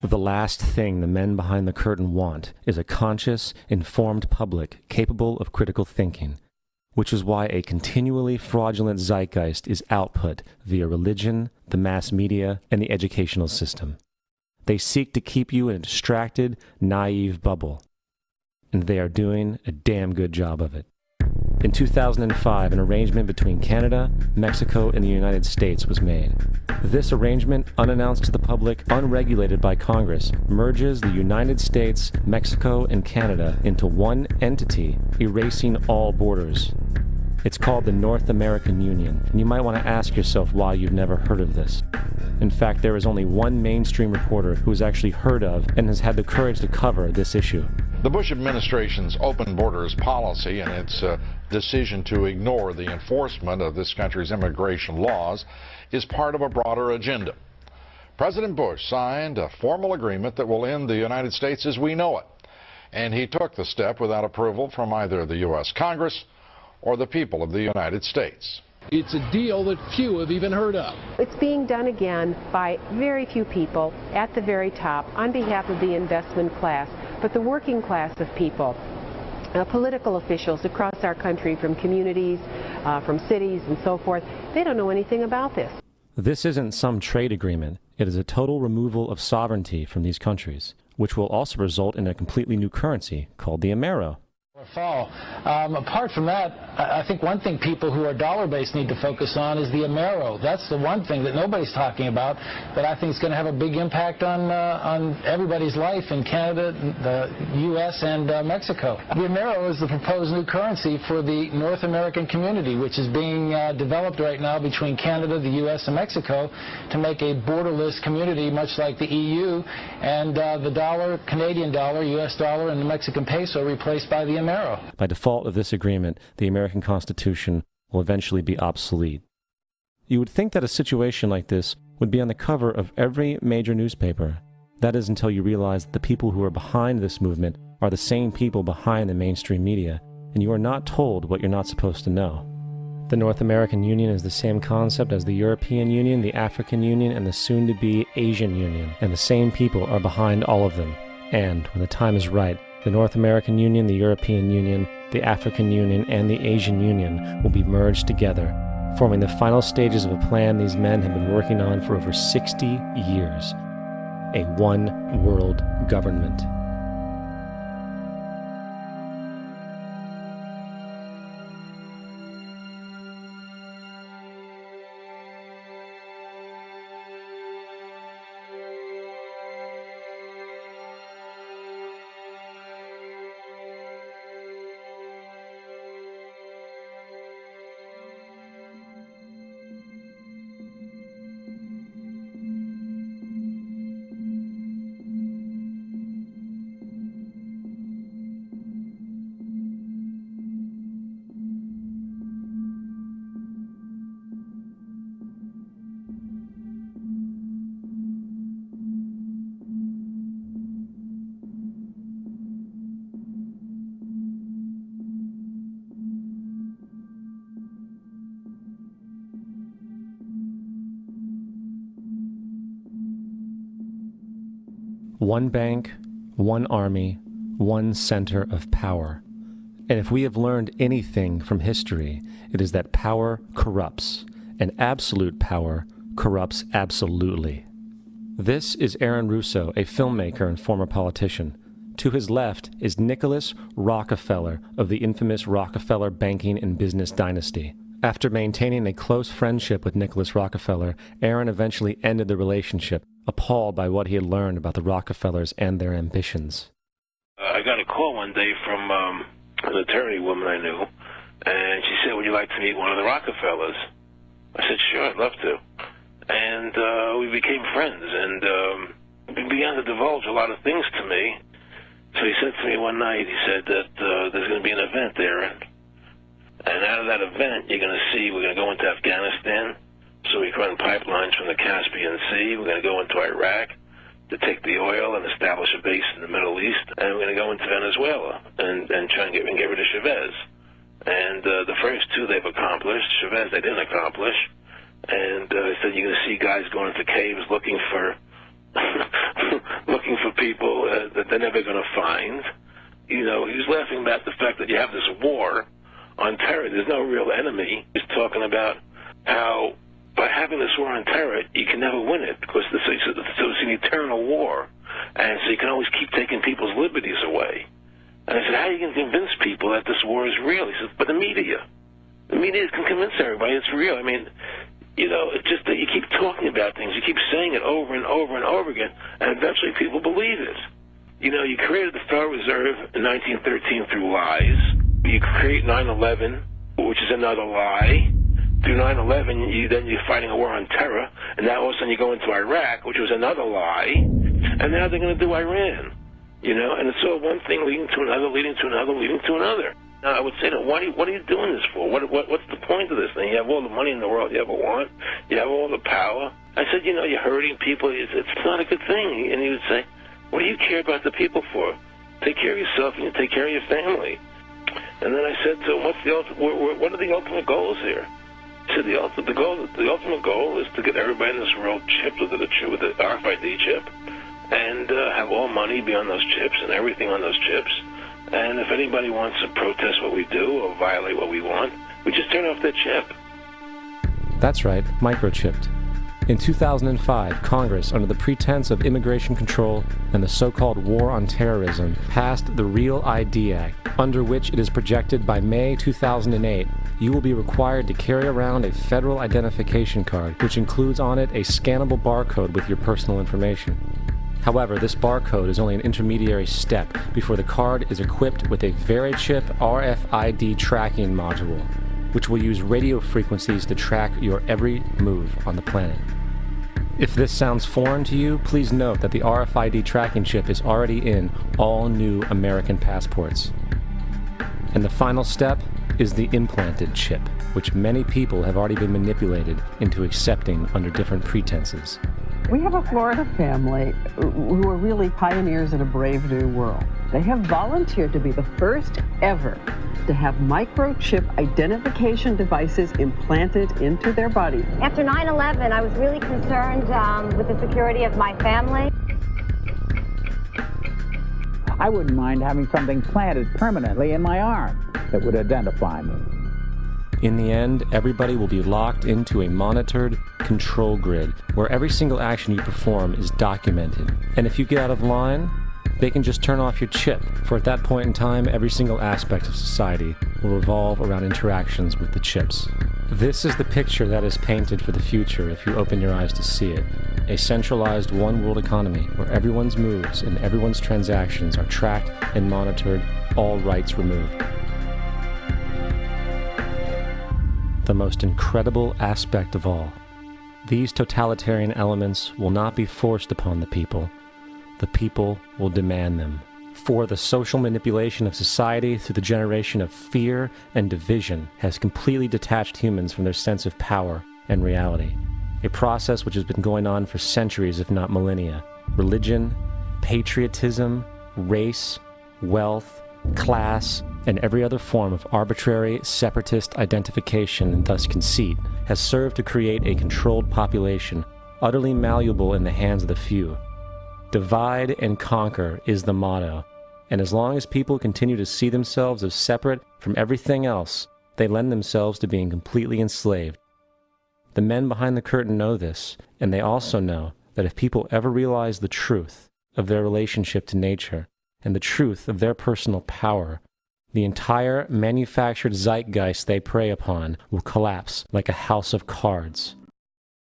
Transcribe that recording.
The last thing the men behind the curtain want is a conscious, informed public capable of critical thinking, which is why a continually fraudulent zeitgeist is output via religion, the mass media, and the educational system. They seek to keep you in a distracted, naive bubble, and they are doing a damn good job of it. In 2005, an arrangement between Canada, Mexico, and the United States was made. This arrangement, unannounced to the public, unregulated by Congress, merges the United States, Mexico, and Canada into one entity, erasing all borders. It's called the North American Union, and you might want to ask yourself why you've never heard of this. In fact, there is only one mainstream reporter who has actually heard of and has had the courage to cover this issue. The Bush administration's open borders policy and its decision to ignore the enforcement of this country's immigration laws is part of a broader agenda. President Bush signed a formal agreement that will end the United States as we know it, and he took the step without approval from either the U.S. Congress or the people of the United States. It's a deal that few have even heard of. It's being done again by very few people at the very top on behalf of the investment class, but the working class of people, political officials across our country, from communities, from cities and so forth, they don't know anything about this. This isn't some trade agreement. It is a total removal of sovereignty from these countries, which will also result in a completely new currency called the Amero. Fall. Apart from that, I think one thing people who are dollar-based need to focus on is the Amero. That's the one thing that nobody's talking about that I think is going to have a big impact on everybody's life in Canada, the U.S., and Mexico. The Amero is the proposed new currency for the North American community, which is being developed right now between Canada, the U.S., and Mexico to make a borderless community, much like the EU, and the dollar, Canadian dollar, U.S. dollar, and the Mexican peso replaced by the Amero. By default of this agreement, the American Constitution will eventually be obsolete. You would think that a situation like this would be on the cover of every major newspaper. That is until you realize that the people who are behind this movement are the same people behind the mainstream media, and you are not told what you're not supposed to know. The North American Union is the same concept as the European Union, the African Union, and the soon-to-be Asian Union, and the same people are behind all of them. And, when the time is right, the North American Union, the European Union, the African Union, and the Asian Union will be merged together, forming the final stages of a plan these men have been working on for over 60 years. A one-world government. One bank, one army, one center of power. And if we have learned anything from history, it is that power corrupts, and absolute power corrupts absolutely. This is Aaron Russo, a filmmaker and former politician. To his left is Nicholas Rockefeller of the infamous Rockefeller banking and business dynasty. After maintaining a close friendship with Nicholas Rockefeller, Aaron eventually ended the relationship, appalled by what he had learned about the Rockefellers and their ambitions. I got a call one day from an attorney woman I knew, and she said, "Would you like to meet one of the Rockefellers?" I said, "Sure, I'd love to." And we became friends, and he began to divulge a lot of things to me. So he said to me one night, he said that there's going to be an event there, and out of that event, you're going to see, we're going to go into Afghanistan, so we can run pipelines from the Caspian Sea. We're going to go into Iraq to take the oil and establish a base in the Middle East, and we're going to go into Venezuela and try and get rid of Chavez. And the first two they've accomplished. Chavez they didn't accomplish. And he said you're going to see guys going into caves looking for they're never going to find. You know, he was laughing about the fact that you have this war on terror. There's no real enemy. He's talking about how by having this war on terror, you can never win it because so it's an eternal war. And so you can always keep taking people's liberties away. And I said, how are you going to convince people that this war is real? He says, but the media. The media can convince everybody it's real. I mean, you know, it's just that you keep talking about things. You keep saying it over and over and over again, and eventually people believe it. You know, you created the Federal Reserve in 1913 through lies. You create 9/11, which is another lie. Through 9/11, then you're fighting a war on terror, and now all of a sudden you go into Iraq, which was another lie, and now they're going to do Iran. You know, and it's all one thing leading to another, leading to another, leading to another. Now, I would say, what are you doing this for? What's the point of this thing? You have all the money in the world you ever want. You have all the power. I said, you know, you're hurting people. It's not a good thing. And he would say, what do you care about the people for? Take care of yourself and you take care of your family. And then I said to him, what are the ultimate goals here? He said, the ultimate goal is to get everybody in this world chipped with the Rfid chip and have all money be on those chips and everything on those chips. And if anybody wants to protest what we do or violate what we want, we just turn off their chip. That's right, microchipped. In 2005, Congress, under the pretense of immigration control and the so-called war on terrorism, passed the Real ID Act, under which it is projected by May 2008, you will be required to carry around a federal identification card, which includes on it a scannable barcode with your personal information. However, this barcode is only an intermediary step before the card is equipped with a VeriChip RFID tracking module, which will use radio frequencies to track your every move on the planet. If this sounds foreign to you, please note that the RFID tracking chip is already in all new American passports. And the final step is the implanted chip, which many people have already been manipulated into accepting under different pretenses. We have a Florida family who are really pioneers in a brave new world. They have volunteered to be the first ever to have microchip identification devices implanted into their body. After 9/11, I was really concerned with the security of my family. I wouldn't mind having something planted permanently in my arm that would identify me. In the end, everybody will be locked into a monitored control grid where every single action you perform is documented. And if you get out of line, they can just turn off your chip, for at that point in time, every single aspect of society will revolve around interactions with the chips. This is the picture that is painted for the future if you open your eyes to see it. A centralized one-world economy where everyone's moves and everyone's transactions are tracked and monitored, all rights removed. The most incredible aspect of all. These totalitarian elements will not be forced upon the people. The people will demand them. For the social manipulation of society through the generation of fear and division has completely detached humans from their sense of power and reality. A process which has been going on for centuries, if not millennia. Religion, patriotism, race, wealth, class, and every other form of arbitrary, separatist identification and thus conceit has served to create a controlled population, utterly malleable in the hands of the few. Divide and conquer is the motto, and as long as people continue to see themselves as separate from everything else, they lend themselves to being completely enslaved. The men behind the curtain know this, and they also know that if people ever realize the truth of their relationship to nature and the truth of their personal power, the entire manufactured zeitgeist they prey upon will collapse like a house of cards.